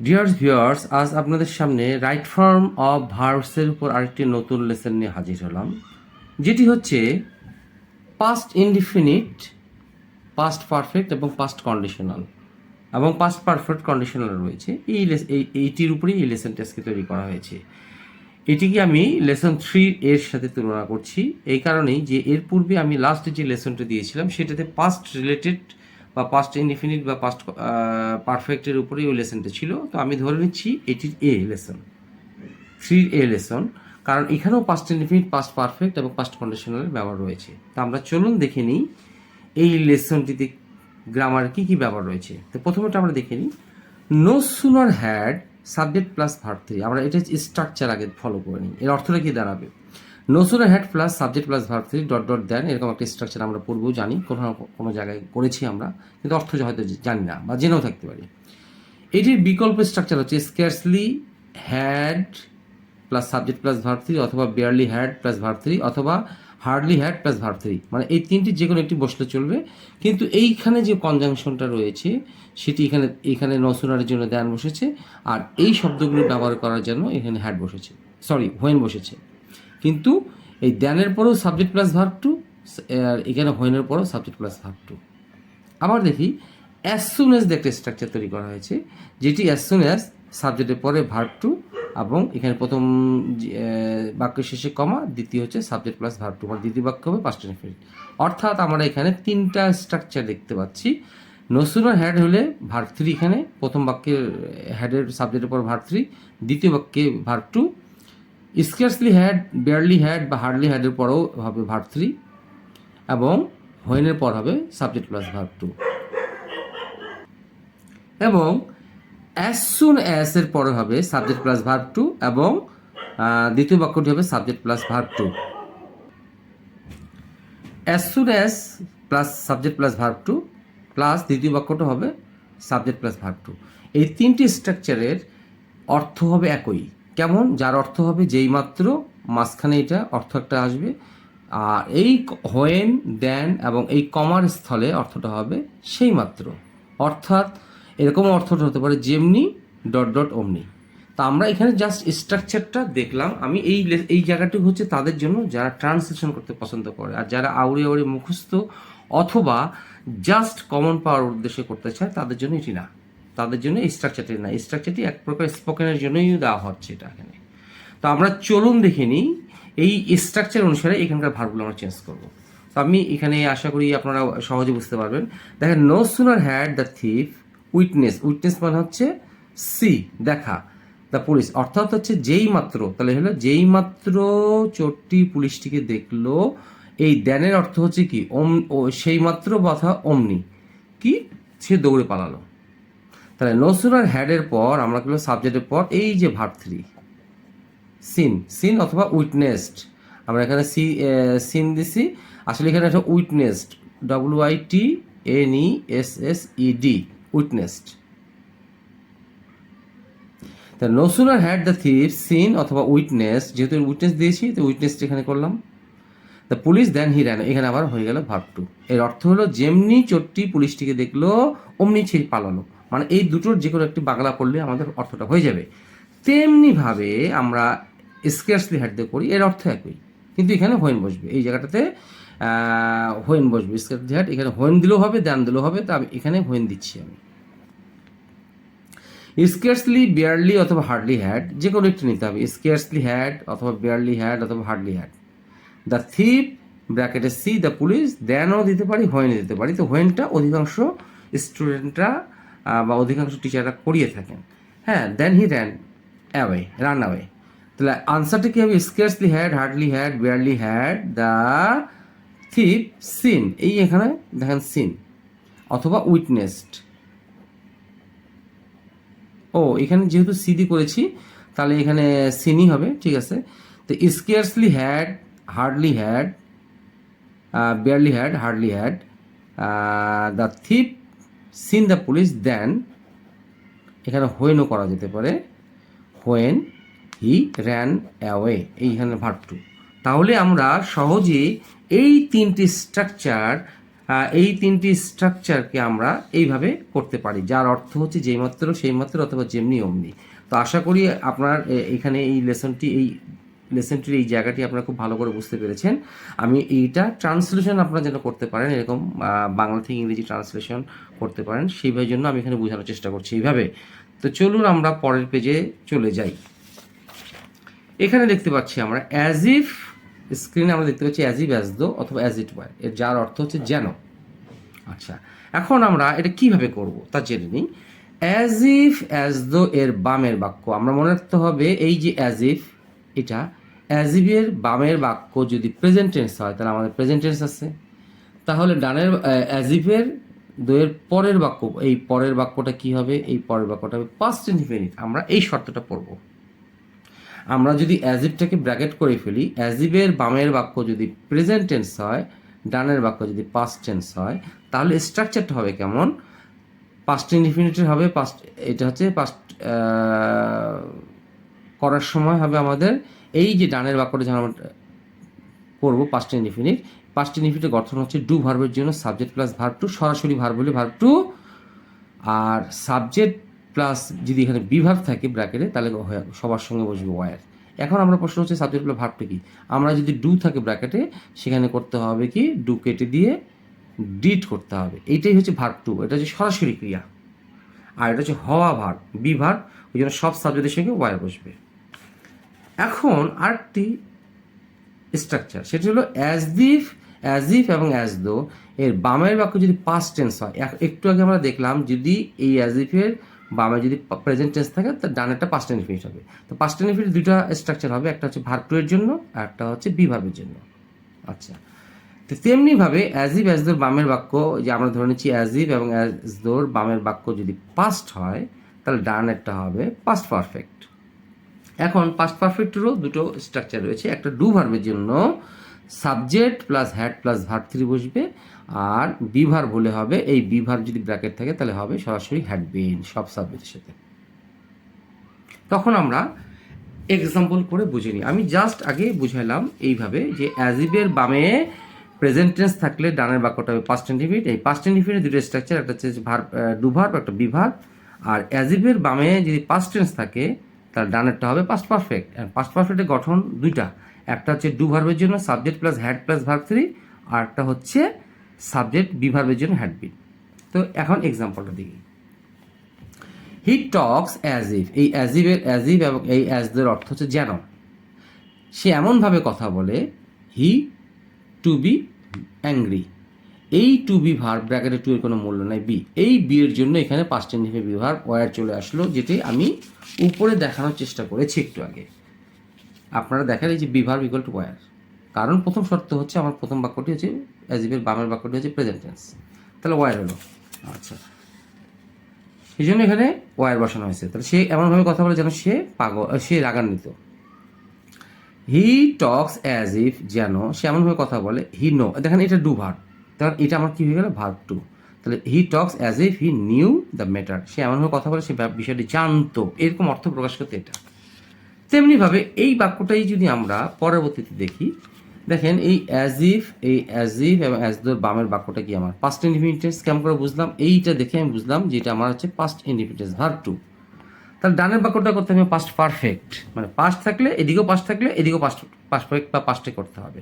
Dear viewers, আজ আপনাদের সামনে রাইট ফর্ম অফ ভার্বসের উপর আরেকটি নতুন লেসন নিয়ে হাজির হলাম, যেটি হচ্ছে পাস্ট ইনডিফিনিট, পাস্ট পারফেক্ট এবং পাস্ট কন্ডিশনাল এবং পাস্ট পারফেক্ট কন্ডিশনাল রয়েছে। এইটির উপরেই এই লেসনটা আজকে তৈরি করা হয়েছে। এটিকে আমি লেসন 3 এর সাথে তুলনা করছি, এই কারণেই যে এর পূর্বে আমি লাস্টে যে লেসনটা দিয়েছিলাম সেটাতে পাস্ট রিলেটেড বা পাস্ট ইনডিফিনিট বা পাস্ট পারফেক্টের উপরেই ওই লেসনটা ছিল। তো আমি ধরে নিচ্ছি এটির লেসন 3 লেসন, কারণ এখানেও পাস্ট ইনডিফিনিট, পাস্ট পারফেক্ট এবং পাস্ট কন্ডিশনালের ব্যবহার রয়েছে। তো আমরা চলুন দেখে নিই এই লেসনটিতে গ্রামার কী কী ব্যবহার রয়েছে। তো প্রথমটা আমরা দেখে নিই, no sooner had subject plus verb 3। আমরা এটা স্ট্রাকচার আগে ফলো করে নিই। এর অর্থটা কি দাঁড়াবে? No sooner had plus subject plus verb 3 dot dot then, এরকম একটা স্ট্রাকচার আমরা পূর্বেও জানি, কোনো জায়গায় করেছি আমরা, কিন্তু অর্থ হয়তো জানি না বা জেনেও থাকতে পারি। এটির বিকল্প স্ট্রাকচার হচ্ছে scarcely had plus subject plus verb 3, অথবা বেয়ারলি হ্যাড প্লাস ভার্ব 3, অথবা হার্ডলি হ্যাড প্লাস ভার্ব 3। মানে এই তিনটি যে কোনো একটি বসলে চলবে, কিন্তু এইখানে যে কনজাংশনটা রয়েছে সেটি এখানে নসুনারের জন্য দ্যান বসেছে, আর এই শব্দগুলো ব্যবহার করার জন্য এখানে হ্যাড বসেছে, সরি হোয়েন বসেছে। কিন্তু এই দ্যানের পরেও সাবজেক্ট প্লাস ভার্ব 2, আর এখানে হোয়েনের পরেও সাবজেক্ট প্লাস ভার্ব 2। আবার দেখি অ্যাজ সুন অ্যাজ একটা স্ট্রাকচার তৈরি করা হয়েছে, যেটি অ্যাজ সুন অ্যাজ সাবজেক্টের পরে ভার্ব 2, এবং এখানে প্রথম বাক্যের শেষে কমা, দ্বিতীয় হচ্ছে সাবজেক্ট প্লাস ভার্ব 2, মানে দ্বিতীয় বাক্য হবে পাস্ট ইনডিফিনিট। অর্থাৎ আমরা এখানে তিনটা স্ট্রাকচার দেখতে পাচ্ছি। নো সুনার হ্যাড হলে ভার্ব 3, এখানে প্রথম বাক্যের হ্যাডের সাবজেক্টের পর ভার্ব 3, দ্বিতীয় বাক্যে verb 2, scarcely had, barely had বা হার্ডলি হ্যাডের পরেও হবে ভার্ব 3, এবং হোয়েনের পর হবে সাবজেক্ট প্লাস ভার্ব 2, এবং অ্যাজ সুন অ্যাজ এর পরে হবে সাবজেক্ট প্লাস ভার্ব 2, এবং দ্বিতীয় বাক্যটি হবে subject plus verb 2। As soon as plus subject plus verb 2 plus দ্বিতীয় বাক্যটা হবে সাবজেক্ট প্লাস ভার্ব 2। এই তিনটি স্ট্রাকচারের অর্থ হবে একই। কেমন? যার অর্থ হবে যেই মাত্র মাঝখানে এটা অর্থ একটা আসবে, আর এই হোয়েন, দেন এবং এই কমার স্থলে অর্থটা হবে সেই মাত্র। অর্থাৎ এরকম অর্থটা হতে পারে যেমনি ডট ডট অমনি। তা আমরা এখানে জাস্ট স্ট্রাকচারটা দেখলাম। আমি এই জায়গাটি হচ্ছে তাদের জন্য যারা ট্রান্সলেশন করতে পছন্দ করে, আর যারা আউড়ে আউড়ে মুখস্থ অথবা জাস্ট কমন পাওয়ার উদ্দেশ্যে করতে চায় তাদের জন্য এটি না, তাদের জন্য এই স্ট্রাকচারটি না। এই স্ট্রাকচারটি এক প্রকার স্পোকেনের জন্যই দেওয়া হচ্ছে এটা এখানে। তো আমরা চলুন দেখে নিই এই স্ট্রাকচার অনুসারে এখানকার ভার্বগুলো আমরা চেঞ্জ করবো। তো আমি এখানে আশা করি আপনারা সহজে বুঝতে পারবেন। দেখেন, no sooner had the thief witness, witness মানে হচ্ছে সি, দেখা, দ্য পুলিশ অর্থাৎ হচ্ছে যেই মাত্র, তাহলে হলো যেই মাত্র চোরটি পুলিশটিকে দেখলো। এই দ্যানের অর্থ হচ্ছে কি সেই মাত্র কথা অমনি কি সে দৌড়ে পালালো। তাহলে নো সুনার হ্যাডের পর আমরা করলো সাবজেক্টের পর এই যে ভার্ব 3 সিন, সিন অথবা উইটনেসড। আমরা এখানে সিন দিছি, আসলে এখানে একটা উইটনেসড, WITNESSED, উইটনেসড। তা no sooner had the thief seen অথবা উইটনেস, যেহেতু উইটনেস দিয়েছি তো উইটনেসড এখানে করলাম। The police then he ran, এখানে আবার হয়ে গেল ভার্ব 2। এর অর্থ হলো যেমনি চোরটি পুলিশটিকে দেখলো অমনি সে পালালো। মানে এই দুটোর যে কোনো একটি বাংলা পড়লে আমাদের অর্থটা হয়ে যাবে। তেমনিভাবে আমরা স্কেয়ার্সলি হ্যাড দিয়ে করি, এর অর্থ একই, কিন্তু এখানে হোয়েন বসবে। এই জায়গাটাতে হোয়েন বসবে, স্কেয়ার্সলি হ্যাড, এখানে হোয়েন দিলেও হবে, দেন দিলেও হবে। তো আমি এখানে হোয়েন দিচ্ছি আমি। স্কেয়ার্সলি, বেয়ারলি অথবা হার্ডলি হ্যাড, যে কোনো একটি নিতে হবে। স্কেয়ার্সলি হ্যাড অথবা বেয়ারলি হ্যাড অথবা হার্ডলি হ্যাড। দ্য থিপ ব্র্যাকেটে সি, দ্য পুলিশ, দেনও দিতে পারি, হোয়েন দিতে পারি। তো হোয়েনটা অধিকাংশ স্টুডেন্টরা বা অধিকাংশ টিচাররা করিয়ে থাকেন। হ্যাঁ, then he ran away, run away. তাহলে আনসারটা কী হবে? Scarcely had, hardly had, barely had the thief seen, এই এখানে দেখেন সিন, অথবা উইটনেসড। ও এখানে যেহেতু সিডি করেছি তাহলে এখানে সিনই হবে, ঠিক আছে। তো scarcely had, hardly had, barely had, hardly had the thief seen the police then, এখানে হোয়েনও করা যেতে পারে, হোয়েন হি র্যান অ্যাওয়ে, এইখানে ভার্ব 2। তাহলে আমরা সহজে এই তিনটি স্ট্রাকচার এই তিনটি স্ট্রাকচারকে আমরা এইভাবে করতে পারি, যার অর্থ হচ্ছে যেই মাত্র সেই মাত্র অথবা যেমনি অমনি। তো আশা করি আপনার এখানে এই লেসনটির এই জায়গাটি আপনারা খুব ভালো করে বুঝতে পেরেছেন। আমি এইটা ট্রান্সলেশন আপনারা যেন করতে পারেন, এরকম বাংলা থেকে ইংরেজি ট্রান্সলেশন করতে পারেন, সেইভাবে জন্য আমি এখানে বোঝানোর চেষ্টা করছি এইভাবে। তো চলুন আমরা পরের পেজে চলে যাই। এখানে দেখতে পাচ্ছি আমরা অ্যাজ ইফ, স্ক্রিনে আমরা দেখতে পাচ্ছি অ্যাজ ইফ, অ্যাজ দো অথবা অ্যাজ ইট ওয়ার, এর যার অর্থ হচ্ছে যেন। আচ্ছা, এখন আমরা এটা কিভাবে করব তা জেনে নিই। অ্যাজ ইফ অ্যাজ দো এর বামের বাক্য আমরা মনে রাখতে হবে, এই যে অ্যাজ ইফ, এটা অ্যাজ ইফের বামের বাক্য যদি প্রেজেন্ট টেন্স হয় তাহলে আমাদের প্রেজেন্ট টেন্স আছে, তাহলে ডানের অ্যাজ ইফের দোয়ের পরের বাক্য, এই পরের বাক্যটা কি হবে, এই পরের বাক্যটা হবে পাস্ট ইনডিফিনিট। আমরা এই শর্তটা পড়ব। আমরা যদি অ্যাজ ইফটাকে ব্র্যাকেট করে ফেলি, অ্যাজ ইফের বামের বাক্য যদি প্রেজেন্ট টেন্স হয়, ডানের বাক্য যদি পাস্ট টেন্স হয়, তাহলে স্ট্রাকচারটা হবে কেমন, পাস্ট ইনডিফিনিটের হবে পাস্ট, এটা হচ্ছে পাস্ট করার সময় হবে আমাদের এই যে ডানের বাক্যটা যখন আমরা করবো পাস্ট ইনডিফিনিট, পাস্ট ইনডিফিনিটের গঠন হচ্ছে ডু ভার্বের জন্য সাবজেক্ট প্লাস ভার্ব টু, সরাসরি ভার্ব হলে ভার্ব টু, আর সাবজেক্ট প্লাস যদি এখানে বি ভার্ব থাকে ব্র্যাকেটে তাহলে সবার সঙ্গে বসবে ওয়ার। এখন আমরা প্রশ্ন হচ্ছে সাবজেক্ট প্লাস ভার্বটা কি, আমরা যদি ডু থাকে ব্র্যাকেটে সেখানে করতে হবে কি, ডু কেটে দিয়ে ডিড করতে হবে, এইটাই হচ্ছে ভার্ব টু, এটা হচ্ছে সরাসরি ক্রিয়া। আর এটা হচ্ছে হওয়া ভার্ব, বি ভার্ব, ওই জন্য সব সাবজেক্টের সঙ্গে ওয়ার বসবে। এখন আরেকটি স্ট্রাকচার, সেটা হলো অ্যাজ ইফ এবং অ্যাজ দো এর বামের বাক্য যদি পাস্ট টেন্স হয়, একটু আগে আমরা দেখলাম যদি এই অ্যাজ ইফের বামে যদি প্রেজেন্ট টেন্স থাকে তার ডানেরটা পাস্ট ইনডিফিনিট হবে। তো পাস্ট ইনডিফিনিট দুইটা স্ট্রাকচার হবে, একটা হচ্ছে ভার্ব টু এর জন্য আর একটা হচ্ছে বি ভার্বের জন্য। আচ্ছা, তো তেমনিভাবে অ্যাজ ইফ অ্যাজ দোর বামের বাক্য, যে আমরা ধরে নিচ্ছি অ্যাজ ইফ এবং অ্যাজ দোর বামের বাক্য যদি পাস্ট হয় তাহলে ডানেরটা হবে পাস্ট পারফেক্ট। এখন পাস্ট পারফেক্টেরও দুটো স্ট্রাকচার রয়েছে, একটা ডু ভার্বের জন্য subject plus had plus verb three বসবে, আর বি ভার্ব হলে হবে, এই বি ভার্ব যদি ব্র্যাকেট থাকে তাহলে হবে সরাসরি হ্যাড বিন সব সাবজেক্টের সাথে। তখন আমরা এক্সাম্পল করে বুঝে নিই। আমি জাস্ট আগে বুঝাইলাম এইভাবে যে অ্যাজ ইফের বামে প্রেজেন্ট টেন্স থাকলে ডানের বাক্যটা হবে পাস্ট ইনডিফিনিট, এই পাস্ট ইনডিফিনিট দুটো স্ট্রাকচার, একটা হচ্ছে ভার্ব ডু ভার্ব, একটা বি ভার্ব। আর অ্যাজ ইফের বামে যদি পাস্ট টেন্স থাকে তাহলে ডানেরটা হবে পাস্ট পারফেক্ট। পাস্ট পারফেক্টের গঠন দুইটা, একটা হচ্ছে ডু ভার্বের জন্য subject plus had plus verb three, আর একটা হচ্ছে সাবজেক্ট বি ভার্বের জন্য হ্যাড বিন। তো এখন এক্সাম্পলটা দেখি। হি টক্স অ্যাজ ইফ, এই অ্যাজ ইফ এবং এই অ্যাজ দের অর্থ হচ্ছে যেন। সে এমনভাবে কথা বলে, হি টু বি অ্যাংরি, এই টু বি ভার্ব ব্র্যাকেটে টু এর কোনো মূল্য নাই, বি, এই বি এর জন্য এখানে past indefinite be verb were চলে আসলো, যেটি আমি উপরে দেখানোর চেষ্টা করেছি একটু আগে। আপনারা দেখেন এই যে be verb equal to were, কারণ প্রথম শর্ত হচ্ছে আমার প্রথম বাক্যটি হচ্ছে অ্যাজ ইফের বামের বাক্যটি হচ্ছে প্রেজেন্ট টেন্স, তাহলে ওয়ার হলো। আচ্ছা, সেই জন্য এখানে ওয়ার বসানো হয়েছে। তাহলে সে এমনভাবে কথা বলে যেন সে সে রাগান্বিত। হি টক্স অ্যাজ ইফ, যেন সে এমনভাবে কথা বলে, হি নো, দেখেন এটা ডু ভার্ব, তখন এটা আমার কি হয়ে গেল ভার্ব টু। তাহলে he talks as if he knew the matter, সে এমনভাবে কথা বলে সে বিষয়টি জানতো, এরকম অর্থ প্রকাশ করতে এটা। তেমনিভাবে এই বাক্যটাই যদি আমরা পরবর্তীতে দেখি, দেখেন এই অ্যাজ ইফ এবং অ্যাজ দোর বামের বাক্যটা কি আমার পাস্ট ইনডিফিনিট টেন্স, কেমন করে বুঝলাম, এইটা দেখে আমি বুঝলাম যে এটা আমার হচ্ছে past indefinite tense verb two. তাহলে ডানের বাক্যটা করতে হবে পাস্ট পারফেক্ট, মানে পাস্ট থাকলে এদিকেও পাস্ট থাকলে এদিকেও পাস্ট পারফেক্ট বা পাস্টে করতে হবে।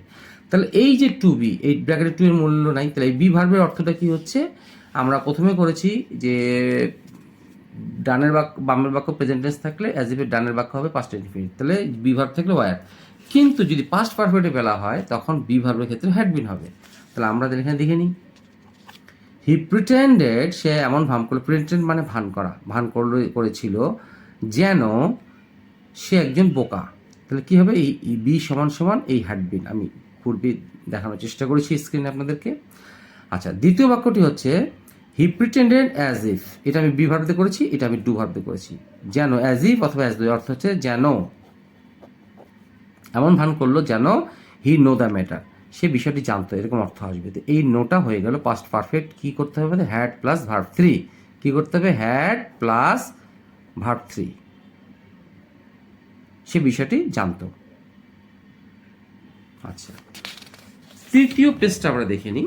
তাহলে এই যে টু বি, এই ব্র্যাকেটে টু এর মূল্য নাই, তাহলে এই বি ভার্বের অর্থটা কি হচ্ছে, আমরা প্রথমে করেছি যে ডানের বাক্য বামের বাক্য প্রেজেন্ট টেন্স থাকলে অ্যাজ ইফের ডানের বাক্য হবে পাস্ট ইনডিফিনিট, তাহলে বি ভার্ব থাকলে ওয়ার। কিন্তু যদি পাস্ট পারফেক্টে বেলা হয় তখন বি ভার্বের ক্ষেত্রে হ্যাড বিন হবে। তাহলে আমরা এখানে দেখে নিই, হি প্রিটেন্ডেড, সে এমন ভান করলো, প্রিটেন্ড মানে করেছিল যেন সে একজন বোকা। তাহলে কি হবে, এই বি সমান সমান এই হ্যাড বিন, আমি পূর্বে দেখানোর চেষ্টা করেছি স্ক্রিনে আপনাদেরকে। আচ্ছা, দ্বিতীয় বাক্যটি হচ্ছে হি প্রিটেন্ডেড অ্যাজ ইফ, এটা আমি বি ভার্বে করেছি, এটা আমি ডু ভার্বে করেছি, যেন অ্যাজ ইফ অথবা অ্যাজ দো অর্থ হচ্ছে যেন, এমন ভান করলো যেন হি নো দ্য ম্যাটার, সে বিষয়টি জানতো, এরকম অর্থ আসবে। তো এই নোটা হয়ে গেল পাস্ট পারফেক্ট, কি করতে হবে, হ্যাড প্লাস ভার্ব থ্রি, কি করতে হবে, হ্যাড প্লাস ভার্ব থ্রি, সে বিষয়টি জানতো। আচ্ছা, তৃতীয় পেজটা আমরা দেখে নিই।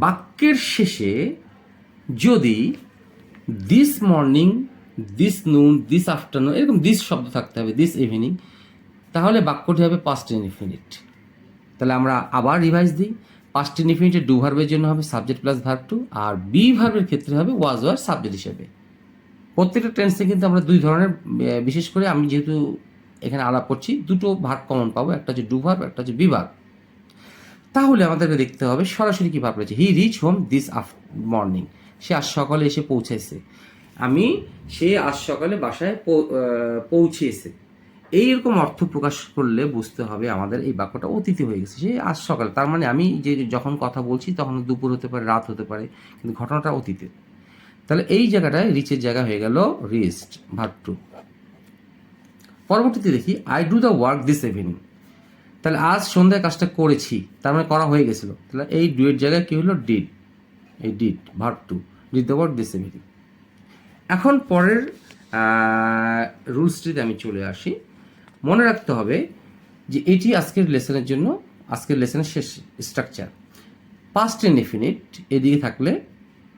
বাক্যের শেষে যদি দিস মর্নিং, দিস নুন, দিস আফটারনুন এরকম দিস শব্দ থাকতে হবে, দিস ইভিনিং, তাহলে বাক্যটি হবে পাস্ট ইনডিফিনিট। তাহলে আমরা আবার রিভাইজ দিই। পাস্ট ইনডিফিনিটের ডু ভার্বের জন্য হবে subject plus verb two, R be ভার্বের ক্ষেত্রে হবে ওয়াজ ওয়ার সাবজেক্ট হিসেবে। প্রত্যেকটা টেন্সে কিন্তু আমরা দুই ধরনের, বিশেষ করে আমি যেহেতু এখানে আলাপ করছি, দুটো ভার্ব কমন পাবো, একটা হচ্ছে ডু ভার্ব, একটা হচ্ছে বি ভার্ব। তাহলে আমাদেরকে দেখতে হবে সরাসরি কী ভাব রয়েছে। He reach home this morning, সে আজ সকালে এসে পৌঁছেছে। সে আজ সকালে বাসায় পৌঁছেছে, এইরকম অর্থ প্রকাশ করলে বুঝতে হবে আমাদের এই বাক্যটা অতীতে হয়ে গেছে, সে আজ সকালে। তার মানে আমি যে যখন কথা বলছি তখন দুপুর হতে পারে, রাত হতে পারে, কিন্তু ঘটনাটা অতীতে। তাহলে এই জায়গাটায় রিচের জায়গা হয়ে গেল রিচড, ভার্ব টু। পরবর্তীতে দেখি I do the work this evening. তাহলে আজ সন্ধ্যায় কাজটা করেছি, তার মানে করা হয়ে গেছিলো। তাহলে এই ডুয়ের জায়গায় কী হলো, ডিড। এই did, verb two, did the work this evening. এখন পরের রুলসটিতে আমি চলে আসি। মনে রাখতে হবে যে এটি আজকের লেসনের জন্য, আজকের লেসনের শেষ স্ট্রাকচার। পাস্ট ইনডিফিনিট এদিকে থাকলে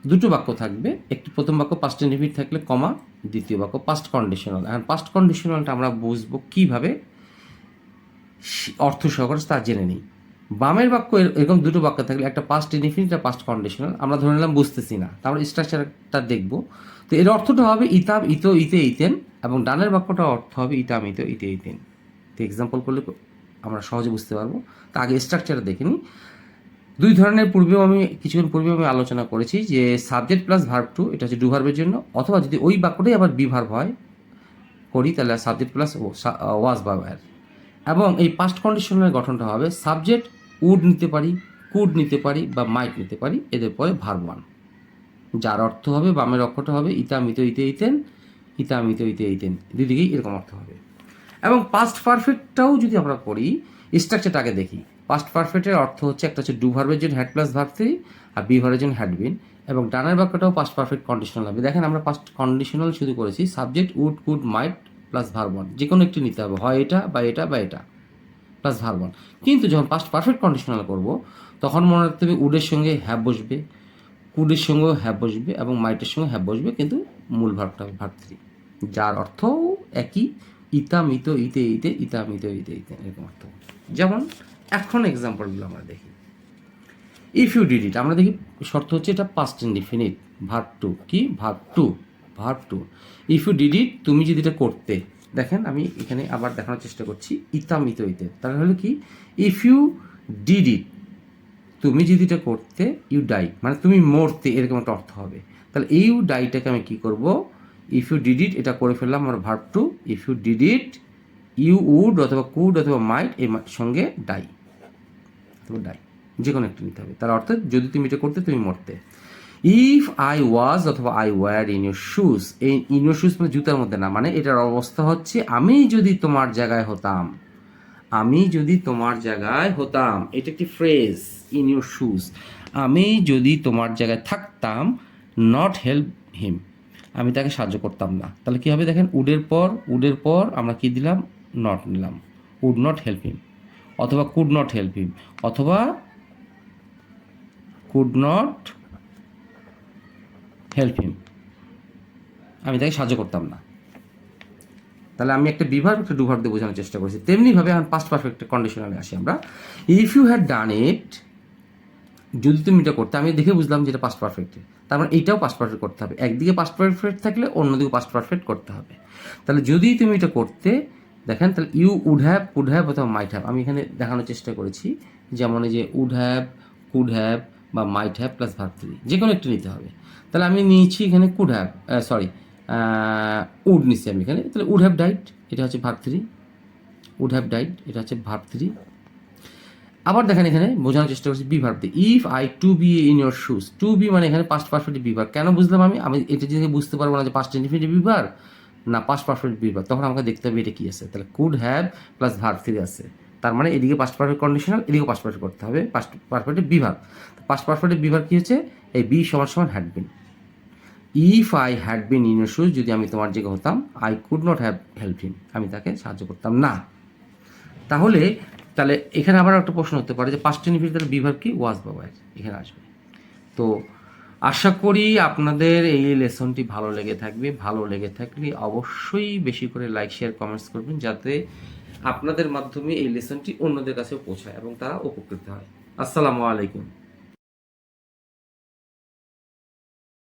দুটো বাক্য থাকবে, একটি প্রথম বাক্য পাস্ট ইনডিফিনিট থাকলে কমা, দ্বিতীয় বাক্য পাস্ট কন্ডিশনাল। এখন পাস্ট কন্ডিশনালটা আমরা বুঝবো কীভাবে, অর্থ সহকারে তা জেনে নিই। বামের বাক্য এরকম দুটো বাক্য থাকলে, একটা পাস্ট ইনডিফিনিট আর পাস্ট কন্ডিশনাল, আমরা ধরে নিলাম বুঝতেছি না, তারপরে স্ট্রাকচারটা দেখবো। তো এর অর্থটা হবে ইতাম, ইতো, ইতে, ইতেন, এবং ডানের বাক্যটার অর্থ হবে ইতাম, ইতো, ইতে, ইতেন। তো এক্সাম্পল করলে আমরা সহজে বুঝতে পারবো। তা আগে স্ট্রাকচারটা দেখে নিই। দুই ধরনের কিছুক্ষণ পূর্বে আমি আলোচনা করেছি যে সাবজেক্ট প্লাস ভার্ব টু, এটা হচ্ছে ডু ভার্বের জন্য, অথবা যদি ওই বাক্যটাই আবার বি ভার্ব হয় করি তাহলে সাবজেক্ট প্লাস ওয়াজ বা ওয়্যার। এবং এই পাস্ট কন্ডিশনের গঠনটা হবে সাবজেক্ট উড নিতে পারি, কুড নিতে পারি, বা মাইট নিতে পারি, এদের পরে ভার্ব ওয়ান, যার অর্থ হবে বামের অক্ষরটা হবে ইতা, মিত, ইতে, ইতেন, ইতা, মিত, ইতে, ইতেন, দুদিকেই এরকম অর্থ হবে। এবং পাস্ট পারফেক্টটাও যদি আমরা পড়ি, স্ট্রাকচারটা আগে দেখি। পাস্ট পারফেক্টের অর্থ হচ্ছে, একটা হচ্ছে ডু ভার্বের জন্য হ্যাড প্লাস ভার্ব থ্রি, আর বি ভার্বের জন্য হ্যাড বিন, এবং ডানের বাক্যটাও পাস্ট পারফেক্ট কন্ডিশনাল হবে। দেখেন আমরা পাস্ট কন্ডিশনাল শুরু করেছি, subject would, could, might plus verb one, যে কোনো একটি নিতে হবে, হয় এটা বা এটা বা এটা প্লাস ভার্ব ওয়ান। কিন্তু যখন পাস্ট পারফেক্ট কন্ডিশনাল করব তখন মনে রাখতে হবে উডের সঙ্গে হ্যাভ বসবে, কুডের সঙ্গেও হ্যাভ বসবে, এবং মাইটের সঙ্গে হ্যাভ বসবে, কিন্তু মূল ভার্বটা হবে ভার্ব থ্রি, যার অর্থ একই, ইতা, মিত, ইতে, ইতে, ইতা, মিত, ইতে, ইতে, এরকম অর্থ। যেমন এখন এক্সাম্পলগুলো আমরা দেখি। ইফ ইউ ডিড ইট, আমরা দেখি শর্ত হচ্ছে এটা পাস্ট ইনডিফিনিট, ভার্ব টু। কি verb two? Verb two. If you did it, তুমি যদি এটা করতে, দেখেন আমি এখানে আবার দেখানোর চেষ্টা করছি, ইতা, মিত, ইতে, তাহলে হলো কি, ইফ ইউ ডিড ইট, তুমি যদি এটা করতে, ইউ ডাই, মানে তুমি মরতে, এরকম একটা অর্থ হবে। তাহলে ইউ ডাইটাকে আমি কি করব, ইফ ইউ ডিড ইট এটা করে ফেললাম আমার verb two. If you did it, you would অথবা কুড অথবা মাইট এর সঙ্গে ডাই অথবা ডাই, যে কোনো একটা নিতে হবে। তার অর্থ যদি তুমি এটা করতে, তুমি মরতে। ইফ আই ওয়াজ অথবা I were in your shoes, এই ইন ইউর শুজ মানে জুতার মধ্যে না, মানে এটার অবস্থা হচ্ছে আমি যদি তোমার জায়গায় হতাম, আমি যদি তোমার জায়গায় হতাম, এটা একটি ফ্রেজ, ইন ইউর শুজ, আমি যদি তোমার জায়গায় থাকতাম, নট হেল্প হিম, আমি তাকে সাহায্য করতাম না। তাহলে কী হবে দেখেন, উডের পর আমরা কি দিলাম, নট নিলাম, উড নট হেল্প হিম, অথবা কুড নট হেল্প হিম, অথবা কুড নট হেল্প হিম, আমি তাকে সাহায্য করতাম না। তাহলে আমি একটা বিভাগ একটা ডু ভার্ব দিয়ে বোঝানোর চেষ্টা করছি। তেমনিভাবে এখন পাস্ট পারফেক্ট কন্ডিশনালে আসি আমরা। ইফ ইউ হ্যাড ডান ইট, যদি তুমি এটা করতে, আমি দেখে বুঝলাম যে এটা পাস্ট পারফেক্ট, তার মানে এইটাও পাস্ট পারফেক্ট করতে হবে। একদিকে পাস্ট পারফেক্ট থাকলে অন্যদিকে পাস্ট পারফেক্ট করতে হবে। তাহলে যদি তুমি এটা করতে, দেখেন তাহলে you would have, could have অথবা মাইট হ্যাভ, আমি এখানে দেখানোর চেষ্টা করেছি, যেমন এই যে উড হ্যাভ, কুড হ্যাভ বা might have plus verb three, যে কোনো একটা নিতে হবে। তাহলে আমি নিয়েছি এখানে কুড হ্যাভ, উড নিচ্ছি আমি এখানে, তাহলে উড হ্যাভ ডাইড, এটা হচ্ছে verb three, would have died এটা হচ্ছে ভার্ব থ্রি। আবার দেখেন এখানে বোঝানোর চেষ্টা করছি বি ভার্ব দিয়ে, if I to be in your shoes, to be মানে এখানে পাস্ট পারফেক্ট বি ভার্ব। কেন বুঝলাম আমি এটা যদি বুঝতে পারবো না যে পাস্ট ইনডিফিনিটিভ বি ভার্ব না পাস্ট পারফেক্ট বি ভার্ব, তখন আমাকে দেখতে হবে এটা কি আছে। তাহলে could have plus verb three আছে, তার মানে এদিকে পাস্ট পারফেক্ট কন্ডিশনাল, এদিকে পাস্ট পারফেক্ট করতে হবে, পাস্ট পারফেক্টের বি ভার্ব। পাস্ট পারফেক্টের বি ভার্ব কি হচ্ছে, এই বি সমান সমান had been. If I had been in your shoes, যদি আমি তোমার জায়গায় হতাম, I could not have help him, আমি তাকে সাহায্য করতাম না। তাহলে এখানে আবার একটা প্রশ্ন হতে পারে যে পাস্ট ইনডিফিনিটিভ বি ভার্ব কি, ওয়াজ বা ওয়্যার, এখানে আসবে। তো আশা করি আপনাদের এই লেসনটি ভালো লেগে থাকবে। ভালো লেগে থাকলে অবশ্যই বেশি করে লাইক, শেয়ার, কমেন্টস করবেন, যাতে আপনাদের মাধ্যমে এই লেসনটি অন্যদের কাছে পৌঁছায় এবং তারা উপকৃত হয়। আসসালামু আলাইকুম।